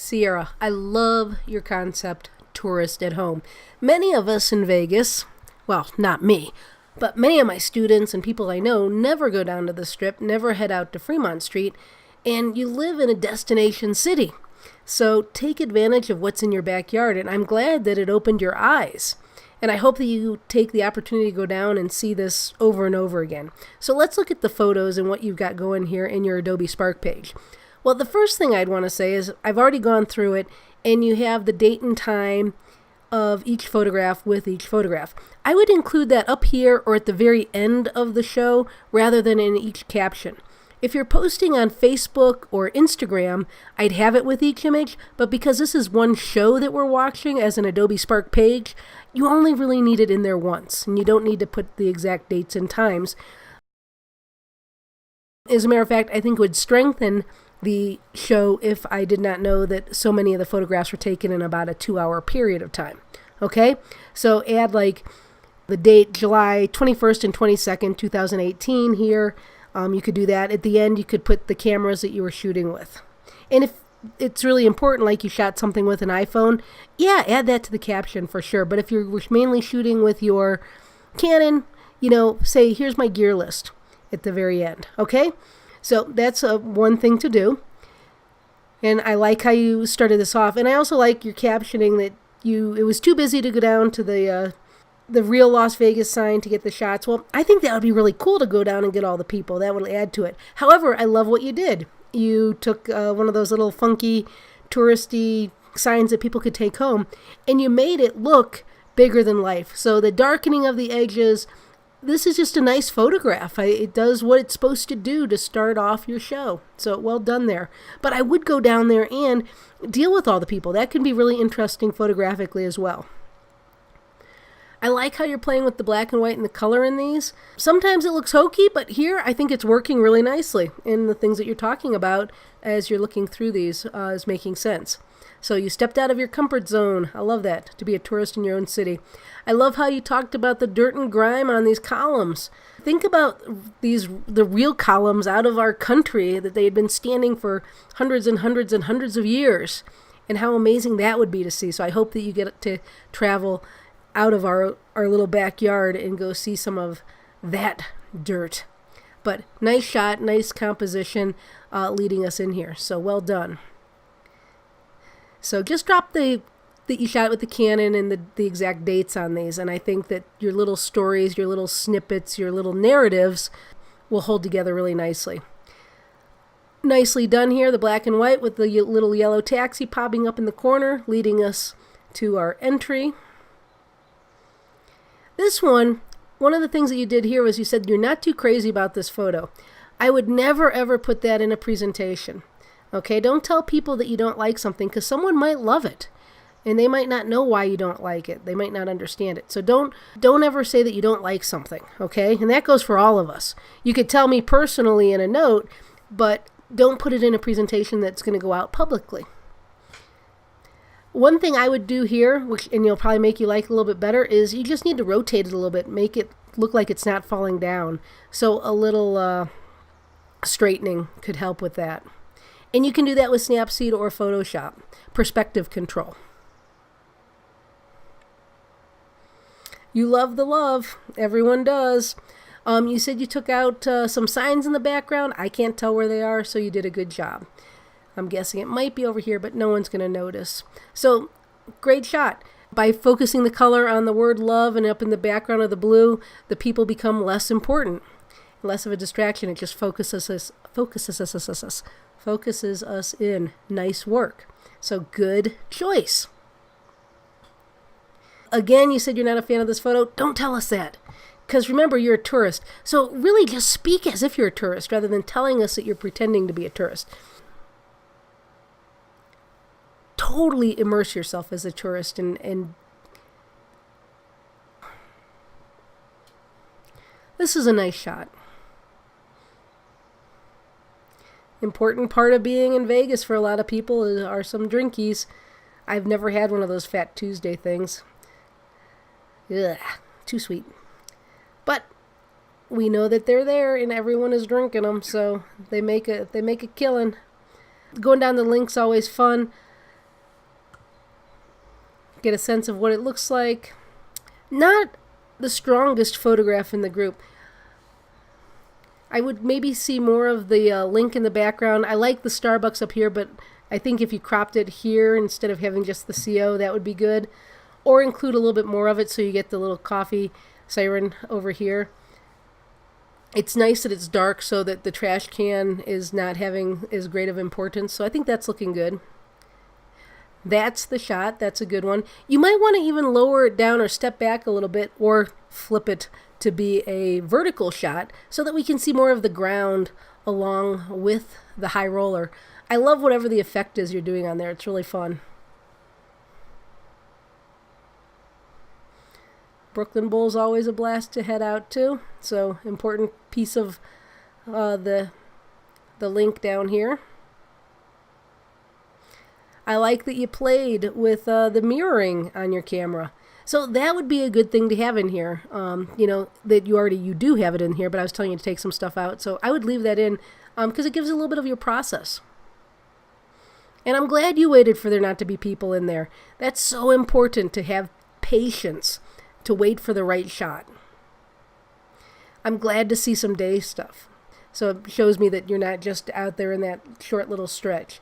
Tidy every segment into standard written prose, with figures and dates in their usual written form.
Sierra, I love your concept, tourist at home. Many of us in Vegas, well, not me, but many of my students and people I know never go down to the Strip, never head out to Fremont Street, and you live in a destination city. So take advantage of what's in your backyard, and I'm glad that it opened your eyes. And I hope that you take the opportunity to go down and see this over and over again. So let's look at the photos and what you've got going here in your Adobe Spark page. Well, the first thing I'd want to say is I've already gone through it, and you have the date and time of each photograph with each photograph. I would include that up here or at the very end of the show rather than in each caption. If you're posting on Facebook or Instagram, I'd have it with each image, but because this is one show that we're watching as an Adobe Spark page, you only really need it in there once, and you don't need to put the exact dates and times. As a matter of fact, I think it would strengthen the show if I did not know that so many of the photographs were taken in about a 2-hour period of time. Okay? So add like the date July 21st and 22nd, 2018 here. You could do that. At the end, you could put the cameras that you were shooting with. And if it's really important, like you shot something with an iPhone, yeah, add that to the caption for sure. But if you're mainly shooting with your Canon, say, here's my gear list at the very end. Okay? So that's one thing to do. And I like how you started this off. And I also like your captioning that it was too busy to go down to the real Las Vegas sign to get the shots. Well, I think that would be really cool to go down and get all the people. That would add to it. However, I love what you did. You took one of those little funky touristy signs that people could take home, and you made it look bigger than life. So the darkening of the edges, this is just a nice photograph. It does what it's supposed to do to start off your show. So well done there. But I would go down there and deal with all the people. That can be really interesting photographically as well. I like how you're playing with the black and white and the color in these. Sometimes it looks hokey, but here I think it's working really nicely. And the things that you're talking about as you're looking through these is making sense. So you stepped out of your comfort zone. I love that, to be a tourist in your own city. I love how you talked about the dirt and grime on these columns. Think about the real columns out of our country that they had been standing for hundreds and hundreds and hundreds of years. And how amazing that would be to see. So I hope that you get to travel out of our little backyard and go see some of that dirt. But nice shot, nice composition leading us in here. So well done. So just drop that you shot with the Canon and the exact dates on these. And I think that your little stories, your little snippets, your little narratives will hold together really nicely. Nicely done here, the black and white with the little yellow taxi popping up in the corner, leading us to our entry. This one of the things that you did here was you said you're not too crazy about this photo. I would never ever put that in a presentation. Okay, don't tell people that you don't like something because someone might love it and they might not know why you don't like it. They might not understand it. So don't ever say that you don't like something, okay? And that goes for all of us. You could tell me personally in a note, but don't put it in a presentation that's going to go out publicly. One thing I would do here, and you'll probably make you like it a little bit better, is you just need to rotate it a little bit, make it look like it's not falling down. So a little straightening could help with that. And you can do that with Snapseed or Photoshop. Perspective control. You love the love. Everyone does. You said you took out some signs in the background. I can't tell where they are, so you did a good job. I'm guessing it might be over here, but no one's going to notice. So, great shot. By focusing the color on the word love and up in the background of the blue, the people become less important, less of a distraction. It just focuses us in. Nice work. So, good choice. Again, you said you're not a fan of this photo. Don't tell us that. Because remember, you're a tourist. So, really just speak as if you're a tourist rather than telling us that you're pretending to be a tourist. Totally immerse yourself as a tourist and this is a nice shot. Important part of being in Vegas for a lot of people are some drinkies. I've never had one of those Fat Tuesday things. Ugh, too sweet. But we know that they're there and everyone is drinking them, so they make a killing. Going down the link's always fun. get a sense of what it looks like. Not the strongest photograph in the group. I would maybe see more of the link in the background. I like the Starbucks up here, but I think if you cropped it here instead of having just the CO, that would be good. Or include a little bit more of it so you get the little coffee siren over here. It's nice that it's dark so that the trash can is not having as great of importance. So I think that's looking good. That's the shot. That's a good one. You might want to even lower it down or step back a little bit or flip it to be a vertical shot so that we can see more of the ground along with the high roller. I love whatever the effect is you're doing on there. It's really fun. Brooklyn Bowl's always a blast to head out to. So important piece of the link down here. I like that you played with the mirroring on your camera. So that would be a good thing to have in here. That you do have it in here, but I was telling you to take some stuff out. So I would leave that in because it gives a little bit of your process. And I'm glad you waited for there not to be people in there. That's so important to have patience to wait for the right shot. I'm glad to see some day stuff. So it shows me that you're not just out there in that short little stretch.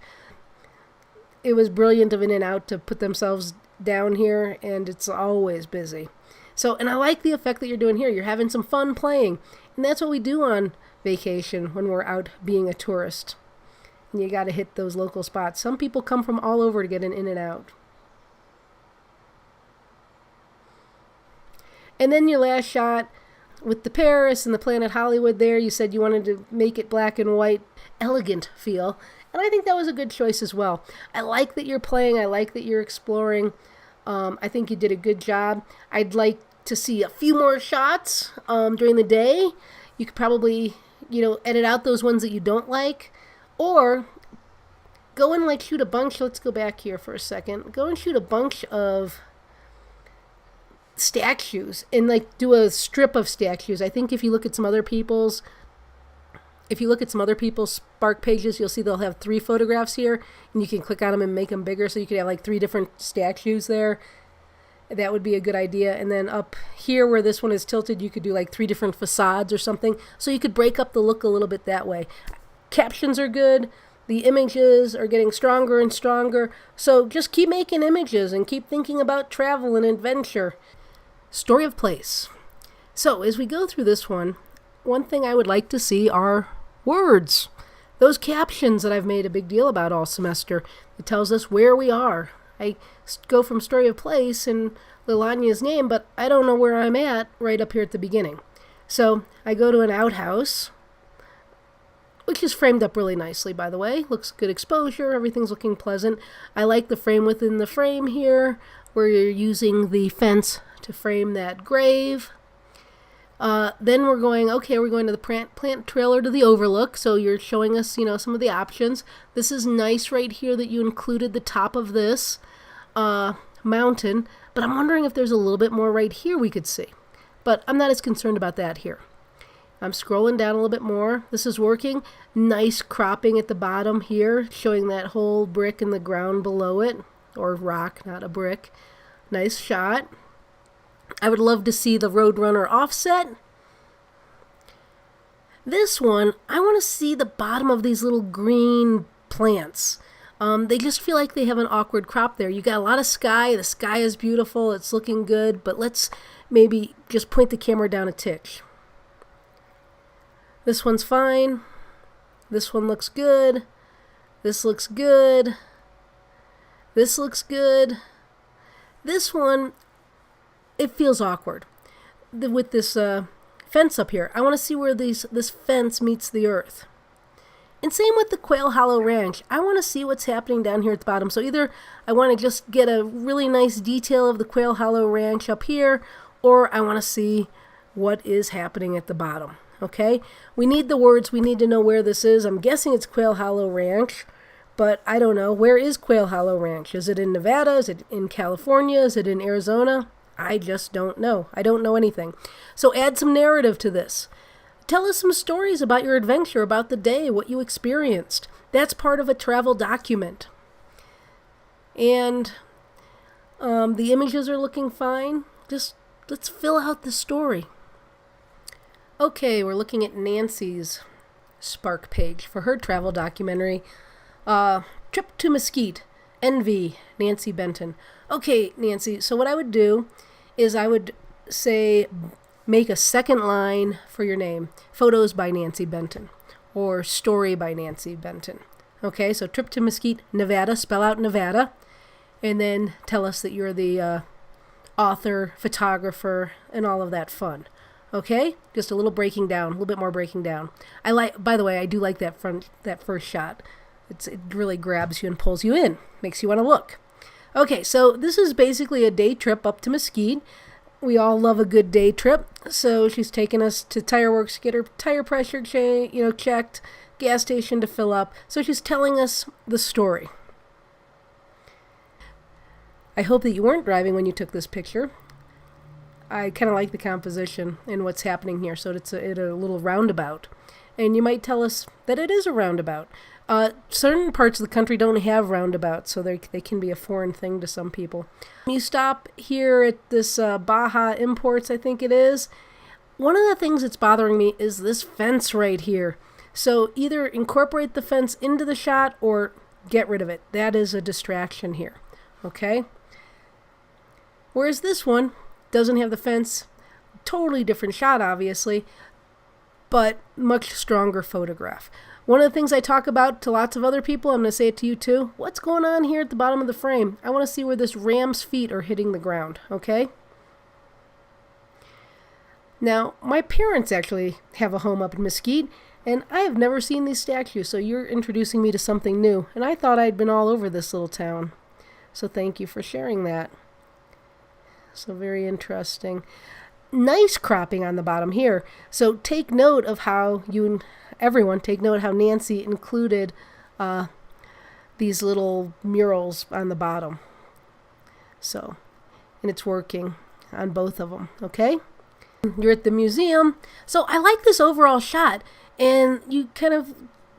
It was brilliant of In-N-Out to put themselves down here, and it's always busy. So, and I like the effect that you're doing here. You're having some fun playing. And that's what we do on vacation when we're out being a tourist. And you got to hit those local spots. Some people come from all over to get an In-N-Out. And then your last shot with the Paris and the Planet Hollywood there, you said you wanted to make it black and white, elegant feel. And I think that was a good choice as well. I like that you're playing. I like that you're exploring. I think you did a good job. I'd like to see a few more shots during the day. You could probably, edit out those ones that you don't like. Or go and shoot a bunch. Let's go back here for a second. Go and shoot a bunch of statues and do a strip of statues. I think if you look at some other people's Spark pages, you'll see they'll have 3 photographs here, and you can click on them and make them bigger, so you could have 3 different statues there. That would be a good idea. And then up here where this one is tilted, you could do 3 different facades or something, so you could break up the look a little bit that way. Captions are good. The images are getting stronger and stronger, so just keep making images and keep thinking about travel and adventure. Story of place. So as we go through this one thing I would like to see are words. Those captions that I've made a big deal about all semester. It tells us where we are. I go from story of place and Leyayna's name, but I don't know where I'm at right up here at the beginning. So I go to an outhouse, which is framed up really nicely, by the way. Looks good exposure. Everything's looking pleasant. I like the frame within the frame here, where you're using the fence to frame that grave. Then we're going to the plant trailer to the overlook. So you're showing us, some of the options. This is nice right here that you included the top of this mountain. But I'm wondering if there's a little bit more right here we could see. But I'm not as concerned about that here. I'm scrolling down a little bit more. This is working. Nice cropping at the bottom here, showing that whole brick in the ground below it. Or rock, not a brick. Nice shot. I would love to see the Roadrunner offset. This one, I want to see the bottom of these little green plants. They just feel like they have an awkward crop there. You got a lot of sky. The sky is beautiful. It's looking good. But let's maybe just point the camera down a tick. This one's fine. This one looks good. This looks good. This looks good. This one, it feels awkward with this fence up here. I want to see where this fence meets the earth. And same with the Quail Hollow Ranch. I want to see what's happening down here at the bottom. So either I want to just get a really nice detail of the Quail Hollow Ranch up here, or I want to see what is happening at the bottom. Okay? We need the words. We need to know where this is. I'm guessing it's Quail Hollow Ranch, but I don't know. Where is Quail Hollow Ranch? Is it in Nevada? Is it in California? Is it in Arizona? I just don't know. I don't know anything. So add some narrative to this. Tell us some stories about your adventure, about the day, what you experienced. That's part of a travel document. And The images are looking fine. Just let's fill out the story. Okay, we're looking at Nancy's Spark page for her travel documentary, Trip to Mesquite, NV, Nancy Benton. Okay, Nancy, so what I would do is I would say make a second line for your name, Photos by Nancy Benton, or Story by Nancy Benton. Okay, so Trip to Mesquite, Nevada, spell out Nevada, and then tell us that you're the author, photographer, and all of that fun. Okay, just a little breaking down, a little bit more breaking down. By the way, I do like that first shot. It really grabs you and pulls you in, makes you want to look. Okay, so this is basically a day trip up to Mesquite. We all love a good day trip, so she's taking us to Tire Works to get her tire pressure checked, gas station to fill up. So she's telling us the story. I hope that you weren't driving when you took this picture. I kind of like the composition and what's happening here, so it's a little roundabout. And you might tell us that it is a roundabout. Certain parts of the country don't have roundabouts, so they can be a foreign thing to some people. You stop here at this Baja Imports, I think it is. One of the things that's bothering me is this fence right here. So either incorporate the fence into the shot or get rid of it. That is a distraction here, okay? Whereas this one doesn't have the fence. Totally different shot, obviously, but much stronger photograph. One of the things I talk about to lots of other people, I'm going to say it to you too, what's going on here at the bottom of the frame? I want to see where this ram's feet are hitting the ground, okay? Now, my parents actually have a home up in Mesquite, and I have never seen these statues, so you're introducing me to something new, and I thought I'd been all over this little town. So thank you for sharing that. So very interesting. Nice cropping on the bottom here. So take note of how everyone take note how Nancy included these little murals on the bottom. So, and it's working on both of them, okay? You're at the museum. So I like this overall shot, and you kind of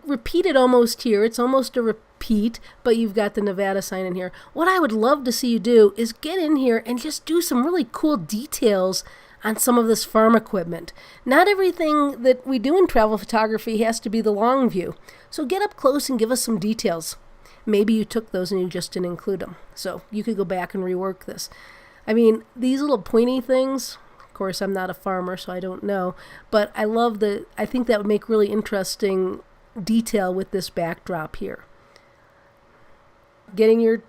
repeat it almost here. It's almost a repeat, but you've got the Nevada sign in here. What I would love to see you do is get in here and just do some really cool details on some of this farm equipment. Not everything that we do in travel photography has to be the long view. So get up close and give us some details. Maybe you took those and you just didn't include them. So you could go back and rework this. I mean, these little pointy things, of course, I'm not a farmer, so I don't know, but I think that would make really interesting detail with this backdrop here. Getting your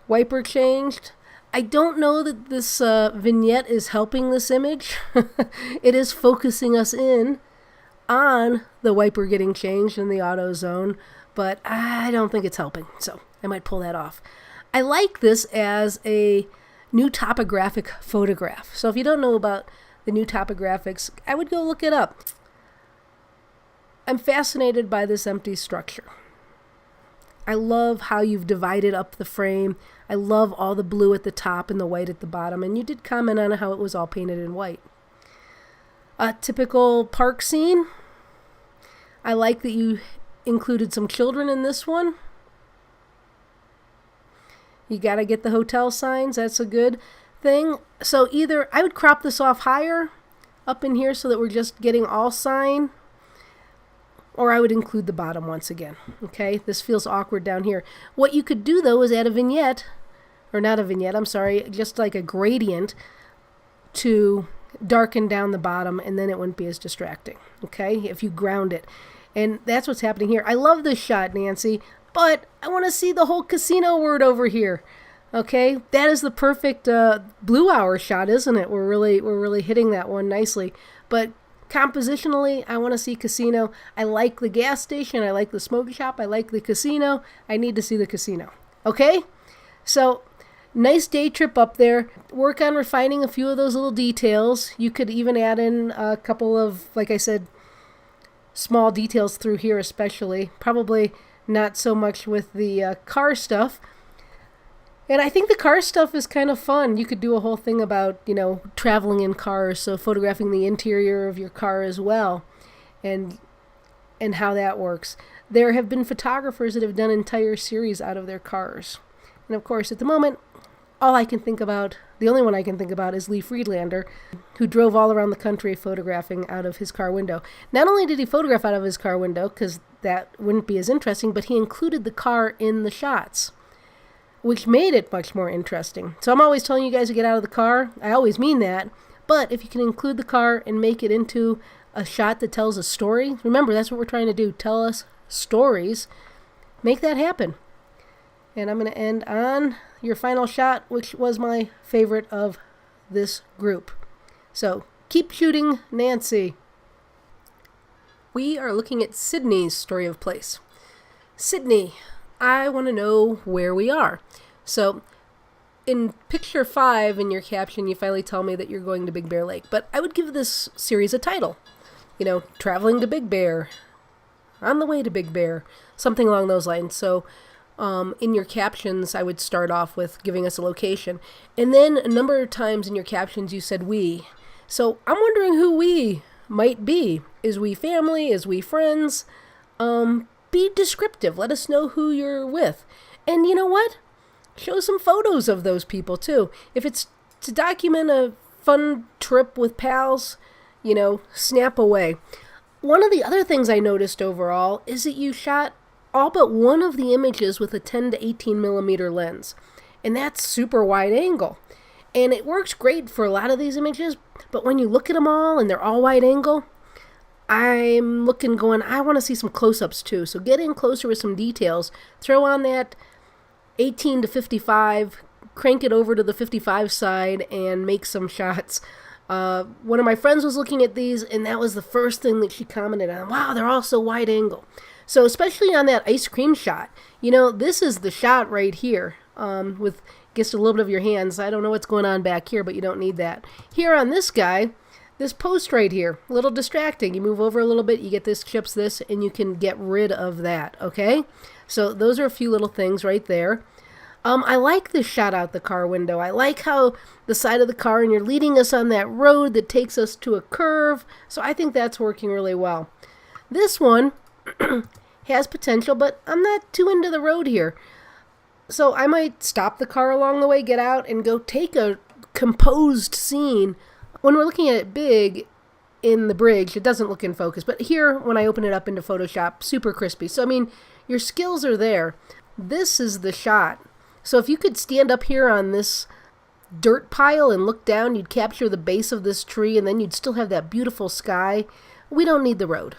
wiper changed. I don't know that this vignette is helping this image. It is focusing us in on the wiper getting changed in the auto zone, but I don't think it's helping, so I might pull that off. I like this as a new topographic photograph. So if you don't know about the new topographics, I would go look it up. I'm fascinated by this empty structure. I love how you've divided up the frame. I love all the blue at the top and the white at the bottom. And you did comment on how it was all painted in white. A typical park scene. I like that you included some children in this one. You got to get the hotel signs. That's a good thing. So either I would crop this off higher up in here so that we're just getting all sign, or I would include the bottom once again. Okay, this feels awkward down here. What you could do though is add a vignette, or not a vignette, I'm sorry, just like a gradient to darken down the bottom, and then it wouldn't be as distracting. Okay, if you ground it. And that's what's happening here. I love this shot, Nancy, but I want to see the whole casino word over here. Okay, that is the perfect blue hour shot, isn't it? We're really hitting that one nicely. But compositionally, I want to see casino. I like the gas station. I like the smoke shop. I like the casino. I need to see the casino. Okay, so nice day trip up there. Work on refining a few of those little details. You could even add in a couple of, like I said, small details through here especially. Probably not so much with the car stuff. And I think the car stuff is kind of fun. You could do a whole thing about, traveling in cars, so photographing the interior of your car as well, and how that works. There have been photographers that have done entire series out of their cars. And of course, at the moment, all I can think about, the only one I can think about is Lee Friedlander, who drove all around the country photographing out of his car window. Not only did he photograph out of his car window, because that wouldn't be as interesting, but he included the car in the shots, which made it much more interesting. So I'm always telling you guys to get out of the car. I always mean that. But if you can include the car and make it into a shot that tells a story, remember, that's what we're trying to do, tell us stories, make that happen. And I'm going to end on your final shot, which was my favorite of this group. So keep shooting, Nancy. We are looking at Sydney's story of place. Sydney, I want to know where we are. So in picture 5 in your caption, you finally tell me that you're going to Big Bear Lake. But I would give this series a title. Traveling to Big Bear, on the way to Big Bear, something along those lines. So in your captions, I would start off with giving us a location. And then a number of times in your captions, you said we. So I'm wondering who we might be. Is we family? Is we friends? Be descriptive. Let us know who you're with. And you know what? Show some photos of those people too. If it's to document a fun trip with pals, snap away. One of the other things I noticed overall is that you shot all but one of the images with a 10 to 18 millimeter lens. And that's super wide angle. And it works great for a lot of these images, but when you look at them all and they're all wide angle, I'm looking going, I want to see some close-ups too. So get in closer with some details. Throw on that 18 to 55, crank it over to the 55 side and make some shots. One of my friends was looking at these and that was the first thing that she commented on. Wow, they're all so wide angle. So especially on that ice cream shot, this is the shot right here with just a little bit of your hands. I don't know what's going on back here, but you don't need that. Here on this guy, this post right here, a little distracting. You move over a little bit, you get this, chips this, and you can get rid of that, okay? So those are a few little things right there. I like this shot out the car window. I like how the side of the car, and you're leading us on that road that takes us to a curve. So I think that's working really well. This one has potential, but I'm not too into the road here. So I might stop the car along the way, get out, and go take a composed scene. When we're looking at it big in the bridge, it doesn't look in focus. But here, when I open it up into Photoshop, super crispy. So, your skills are there. This is the shot. So if you could stand up here on this dirt pile and look down, you'd capture the base of this tree, and then you'd still have that beautiful sky. We don't need the road.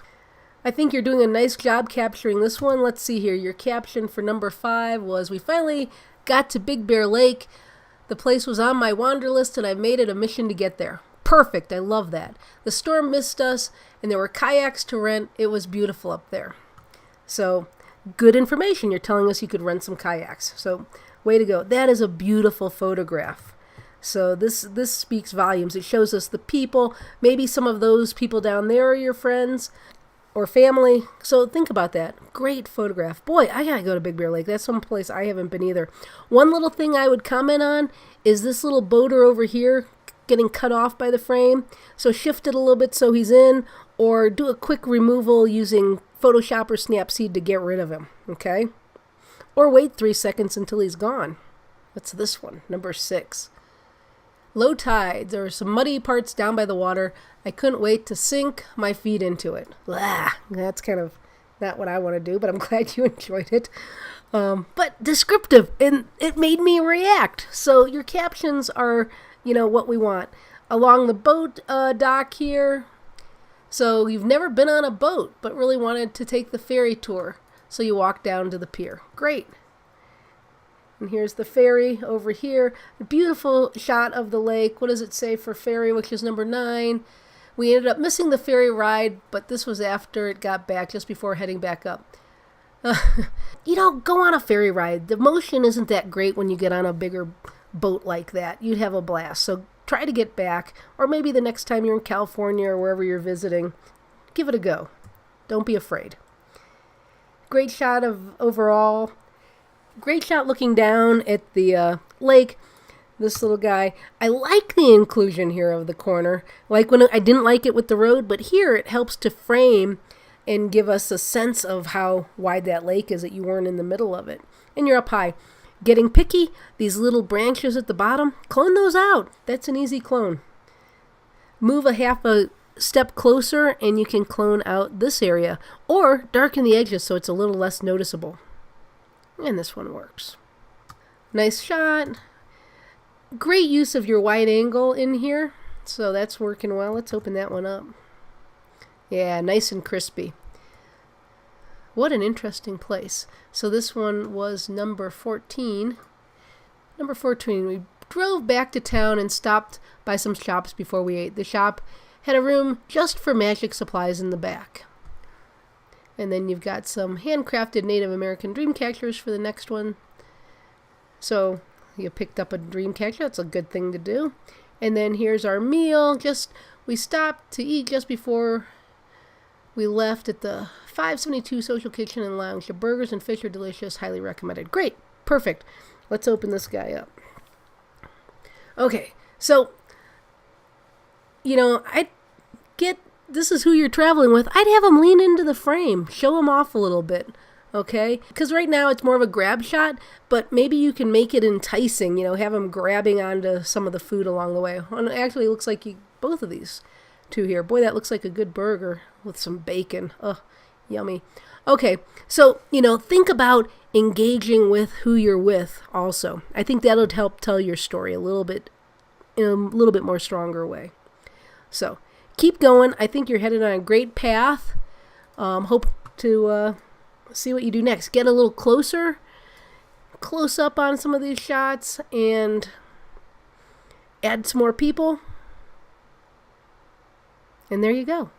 I think you're doing a nice job capturing this one. Let's see here. Your caption for number 5 was, we finally got to Big Bear Lake. The place was on my wander list, and I made it a mission to get there. Perfect. I love that. The storm missed us, and there were kayaks to rent. It was beautiful up there. So, good information. You're telling us you could rent some kayaks. So, way to go. That is a beautiful photograph. So this speaks volumes. It shows us the people. Maybe some of those people down there are your friends or family. So think about that. Great photograph. Boy, I gotta go to Big Bear Lake. That's some place I haven't been either. One little thing I would comment on is this little boater over here getting cut off by the frame. So shift it a little bit so he's in, or do a quick removal using Photoshop or Snapseed to get rid of him. Okay? Or wait 3 seconds until he's gone. What's this one? Number 6. Low tides. There were some muddy parts down by the water. I couldn't wait to sink my feet into it. Blah. That's kind of not what I want to do, but I'm glad you enjoyed it. But descriptive, and it made me react. So your captions are, what we want. Along the boat dock here. So you've never been on a boat, but really wanted to take the ferry tour. So you walk down to the pier. Great. And here's the ferry over here. A beautiful shot of the lake. What does it say for ferry, which is number 9? We ended up missing the ferry ride, but this was after it got back, just before heading back up. Go on a ferry ride. The motion isn't that great when you get on a bigger boat like that. You'd have a blast. So try to get back, or maybe the next time you're in California or wherever you're visiting, give it a go. Don't be afraid. Great shot of overall. Great shot looking down at the lake. This little guy. I like the inclusion here of the corner. Like when I didn't like it with the road, but here it helps to frame and give us a sense of how wide that lake is, that you weren't in the middle of it. And you're up high. getting picky, these little branches at the bottom, clone those out. That's an easy clone. Move a half a step closer and you can clone out this area, or darken the edges so it's a little less noticeable. And this one works. Nice shot. Great use of your wide angle in here, so that's working well. Let's open that one up. Yeah, nice and crispy. What an interesting place. So this one was number 14. Number 14, we drove back to town and stopped by some shops before we ate. The shop had a room just for magic supplies in the back. And then you've got some handcrafted Native American dream catchers for the next one. So you picked up a dream catcher. That's a good thing to do. And then here's our meal. We stopped to eat just before we left at the 572 Social Kitchen and Lounge. The burgers and fish are delicious. Highly recommended. Great. Perfect. Let's open this guy up. Okay. So, I get this is who you're traveling with. I'd have them lean into the frame. Show them off a little bit. Okay? Because right now it's more of a grab shot, but maybe you can make it enticing. Have them grabbing onto some of the food along the way. And it actually looks like both of these two here. Boy, that looks like a good burger with some bacon. Oh, yummy. Okay, so, think about engaging with who you're with also. I think that'll help tell your story in a little bit more stronger way. So, keep going. I think you're headed on a great path. Hope to see what you do next. Get a little close up on some of these shots, and add some more people. And there you go.